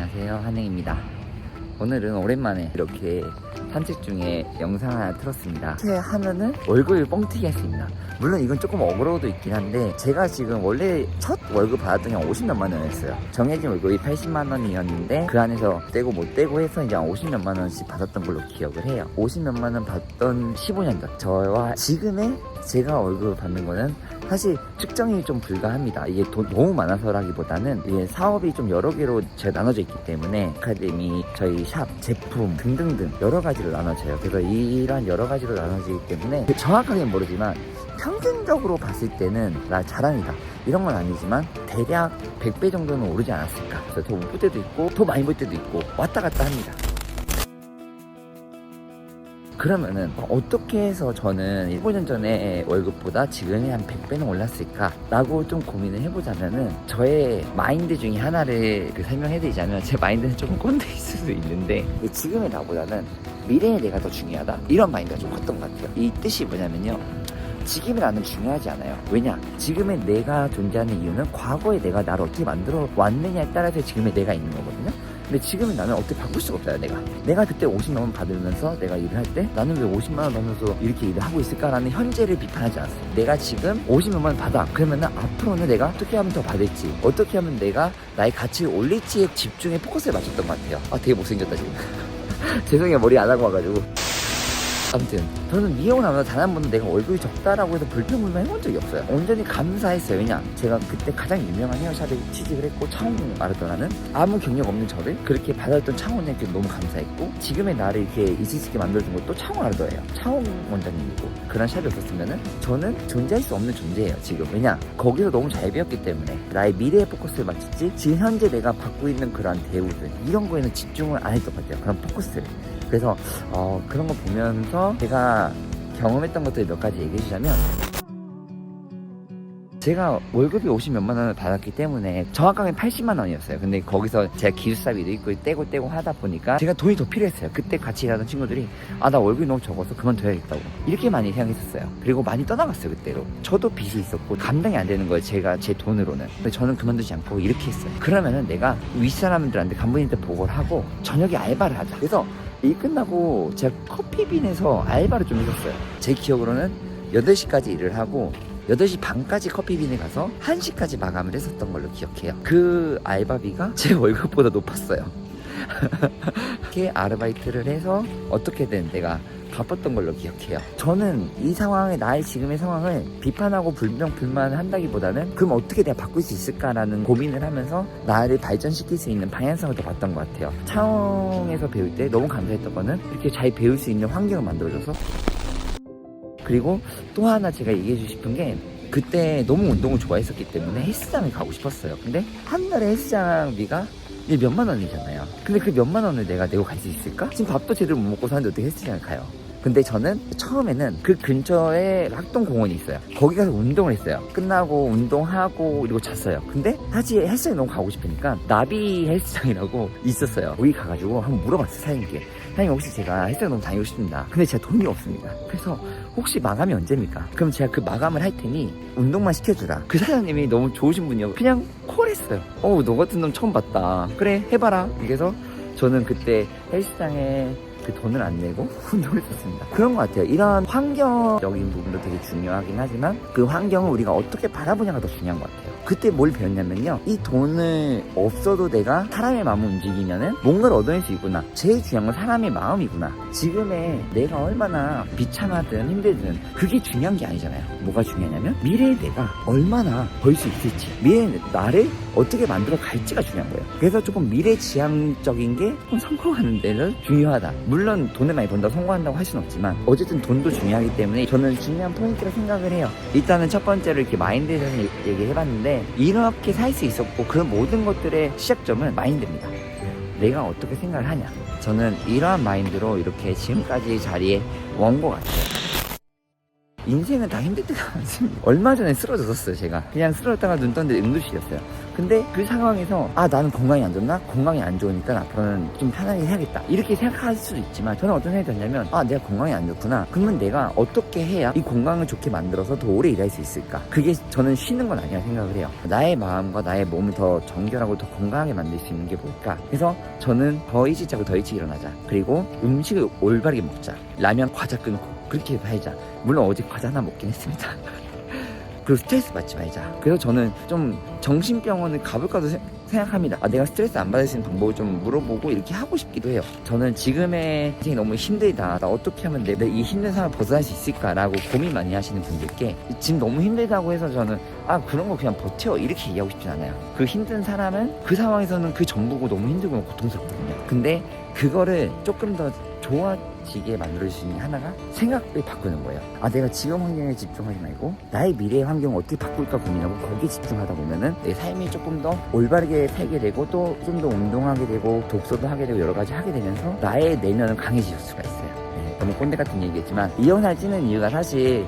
안녕하세요, 한행입니다. 오늘은 오랜만에 이렇게 산책 중에 영상 하나 틀었습니다. 이렇게 하면은 월급을 뻥튀기 할 수 있나. 물론 이건 조금 어그로도 있긴 한데, 제가 지금 원래 첫 월급 받았던 게 한 50몇만 원이었어요. 정해진 월급이 80만 원이었는데 그 안에서 떼고 못 떼고 해서 이제 50몇만 원씩 받았던 걸로 기억을 해요. 50몇만 원 받던 15년 전 저와 지금의 제가 월급을 받는 거는 사실 측정이 좀 불가합니다. 이게 돈 너무 많아서라기보다는 이게 사업이 좀 여러 개로 제가 나눠져 있기 때문에 아카데미, 저희 샵, 제품 등등등 여러 가지로 나눠져요. 그래서 이런 여러 가지로 나눠지기 때문에 정확하게는 모르지만 평균적으로 봤을 때는 나 자랑이다 이런 건 아니지만 대략 100배 정도는 오르지 않았을까. 그래서 더 못 볼 때도 있고 더 많이 볼 때도 있고 왔다 갔다 합니다. 그러면은 어떻게 해서 저는 15년 전에 월급보다 지금이 한 100배는 올랐을까 라고 좀 고민을 해보자면은, 저의 마인드 중에 하나를 설명해드리자면, 제 마인드는 조금 꼰대일 수도 있는데 지금의 나보다는 미래의 내가 더 중요하다, 이런 마인드가 좀 컸던 것 같아요. 이 뜻이 뭐냐면요, 지금의 나는 중요하지 않아요. 왜냐? 지금의 내가 존재하는 이유는 과거의 내가 나를 어떻게 만들어 왔느냐에 따라서 지금의 내가 있는 거거든요. 근데 지금의 나는 어떻게 바꿀 수가 없어요. 내가 그때 50만 원 받으면서 내가 일을 할 때 나는 왜 50만 원 받으면서 이렇게 일을 하고 있을까라는 현재를 비판하지 않았어요. 내가 지금 50만 원 받아. 그러면은 앞으로는 내가 어떻게 하면 더 받을지, 어떻게 하면 내가 나의 가치를 올릴지에 집중해 포커스를 맞췄던 것 같아요. 아, 되게 못생겼다 지금. 죄송해요, 머리 안 하고 와가지고. 아무튼 저는 미용을 하면서 단 한 번도 내가 월급이 적다라고 해서 불평불만 해본 적이 없어요. 온전히 감사했어요. 왜냐, 제가 그때 가장 유명한 헤어샵에 취직을 했고, 차홍 마르도나는 아무 경력 없는 저를 그렇게 받아줬던 차홍원장님께 너무 감사했고, 지금의 나를 이렇게 있을 수 있게 만들어준 것도 차홍 마르도예요. 차홍 원장님이고. 그런 샵이 없었으면은 저는 존재할 수 없는 존재예요 지금. 왜냐, 거기서 너무 잘 배웠기 때문에 나의 미래에 포커스를 맞췄지, 지금 현재 내가 받고 있는 그런 대우들 이런 거에는 집중을 안 했던 것 같아요. 그런 포커스를. 그래서 그런 거 보면서 제가 경험했던 것들 몇 가지 얘기해 주자면, 제가 월급이 50몇만 원을 받았기 때문에 정확하게 80만 원이었어요. 근데 거기서 제가 기숙사비도 있고 떼고 하다 보니까 제가 돈이 더 필요했어요. 그때 같이 일하던 친구들이 나 월급이 너무 적어서 그만둬야겠다고 이렇게 많이 생각했었어요. 그리고 많이 떠나갔어요. 그때로 저도 빚이 있었고 감당이 안 되는 거예요, 제가 제 돈으로는. 근데 저는 그만두지 않고 이렇게 했어요. 그러면은 내가 윗사람들한테 간부님한테 보고를 하고 저녁에 알바를 하자. 그래서 일 끝나고 제가 커피빈에서 알바를 좀 했었어요. 제 기억으로는 8시까지 일을 하고 8시 반까지 커피빈에 가서 1시까지 마감을 했었던 걸로 기억해요. 그 알바비가 제 월급보다 높았어요. 이렇게 아르바이트를 해서 어떻게든 내가 바빴던 걸로 기억해요. 저는 이 상황을, 나의 지금의 상황을 비판하고 불평불만을 한다기보다는 그럼 어떻게 내가 바꿀 수 있을까라는 고민을 하면서 나를 발전시킬 수 있는 방향성을 더 봤던 것 같아요. 차홍에서 배울 때 너무 감사했던 거는 이렇게 잘 배울 수 있는 환경을 만들어줘서. 그리고 또 하나 제가 얘기해주고 싶은 게, 그때 너무 운동을 좋아했었기 때문에 헬스장을 가고 싶었어요. 근데 한 달에 헬스장비가 이제 몇만 원이잖아요. 근데 그 몇만 원을 내가 내고 갈 수 있을까? 지금 밥도 제대로 못 먹고 사는데 어떻게 헬스장을 가요? 근데 저는 처음에는 그 근처에 학동공원이 있어요. 거기 가서 운동을 했어요. 끝나고 운동하고 그리고 잤어요. 근데 사실 헬스장에 너무 가고 싶으니까 나비 헬스장이라고 있었어요. 거기 가가지고 한번 물어봤어요, 사장님께. 사장님, 혹시 제가 헬스장 너무 다니고 싶습니다. 근데 제가 돈이 없습니다. 그래서 혹시 마감이 언제입니까? 그럼 제가 그 마감을 할 테니 운동만 시켜주라. 그 사장님이 너무 좋으신 분이요, 그냥 콜했어요. 너 같은 놈 처음 봤다. 그래, 해봐라. 그래서 저는 그때 헬스장에 그 돈을 안 내고 운동을 했었습니다. 그런 것 같아요. 이런 환경적인 부분도 되게 중요하긴 하지만 그 환경을 우리가 어떻게 바라보냐가 더 중요한 것 같아요. 그때 뭘 배웠냐면요, 이 돈을 없어도 내가 사람의 마음을 움직이면은 뭔가를 얻어낼 수 있구나. 제일 중요한 건 사람의 마음이구나. 지금의 내가 얼마나 비참하든 힘들든 그게 중요한 게 아니잖아요. 뭐가 중요하냐면 미래의 내가 얼마나 벌 수 있을지, 미래의 나를 어떻게 만들어 갈지가 중요한 거예요. 그래서 조금 미래지향적인 게 조금 성공하는 데는 중요하다. 물론 돈을 많이 번다고 성공한다고 할 수는 없지만 어쨌든 돈도 중요하기 때문에 저는 중요한 포인트라 생각을 해요. 일단은 첫 번째로 이렇게 마인드에 대해서 얘기해봤는데, 이렇게 살 수 있었고 그런 모든 것들의 시작점은 마인드입니다. 내가 어떻게 생각을 하냐. 저는 이러한 마인드로 이렇게 지금까지 자리에 온 것 같아요. 인생은 다 힘들 때가 많습니다. 얼마 전에 쓰러졌었어요. 제가 그냥 쓰러졌다가 눈 떴는데 응급실이었어요. 근데 그 상황에서 나는 건강이 안 좋나? 건강이 안 좋으니까 앞으로는 좀 편하게 해야겠다 이렇게 생각할 수도 있지만, 저는 어떤 생각이 드냐면 내가 건강이 안 좋구나. 그러면 내가 어떻게 해야 이 건강을 좋게 만들어서 더 오래 일할 수 있을까? 그게 저는 쉬는 건 아니라 생각을 해요. 나의 마음과 나의 몸을 더 정결하고 더 건강하게 만들 수 있는 게 뭘까? 그래서 저는 더 일찍 자고 더 일찍 일어나자. 그리고 음식을 올바르게 먹자. 라면 과자 끊고 그렇게 해야자. 물론 어제 과자 하나 먹긴 했습니다. 그리고 스트레스 받지 말자. 그래서 저는 좀 정신병원을 가볼까도 생각합니다. 내가 스트레스 안 받을 수 있는 방법을 좀 물어보고 이렇게 하고 싶기도 해요. 저는 지금의 인생이 너무 힘들다. 나 어떻게 하면 내 이 힘든 상황을 벗어날 수 있을까라고 고민 많이 하시는 분들께 지금 너무 힘들다고 해서 저는 그런 거 그냥 버텨 이렇게 얘기하고 싶진 않아요. 그 힘든 사람은 그 상황에서는 그 전부고 너무 힘들고 고통스럽거든요. 근데 그거를 조금 더 좋아지게 만들 수 있는 하나가 생각을 바꾸는 거예요. 내가 지금 환경에 집중하지 말고 나의 미래의 환경을 어떻게 바꿀까 고민하고 거기에 집중하다 보면은 내 삶이 조금 더 올바르게 살게 되고, 또 좀 더 운동하게 되고 독서도 하게 되고 여러 가지 하게 되면서 나의 내면은 강해질 수가 있어요. 너무 꼰대 같은 얘기겠지만 이혼을 찌는 이유가 사실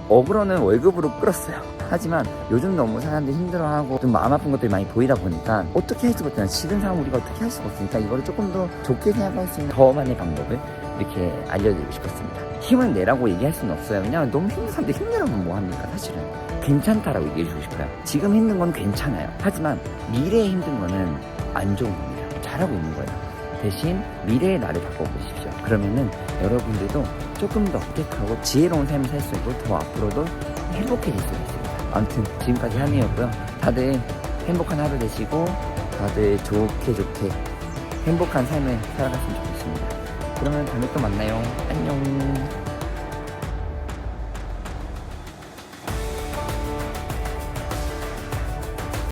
억으로는 월급으로 끌었어요. 하지만 요즘 너무 사람들이 힘들어하고 좀 마음 아픈 것들이 많이 보이다 보니까 어떻게 할 수가 없잖아요. 지금 상황 우리가 어떻게 할 수가 없으니까 이거를 조금 더 좋게 생각할 수 있는 더만의 방법을 이렇게 알려드리고 싶었습니다. 힘을 내라고 얘기할 수는 없어요. 왜냐면 너무 힘든 사람들 힘내라면 뭐합니까 사실은. 괜찮다라고 얘기해주고 싶어요. 지금 힘든 건 괜찮아요. 하지만 미래에 힘든 거는 안 좋은 겁니다. 잘하고 있는 거예요. 대신 미래의 나를 바꿔보십시오. 그러면은 여러분들도 조금 더 획하고 지혜로운 삶을 살 수 있고 더 앞으로도 행복해질 수 있습니다. 아무튼 지금까지 한이었고요. 다들 행복한 하루 되시고 다들 좋게 행복한 삶을 살아갔으면 좋겠습니다. 그러면 다음에 또 만나요. 안녕.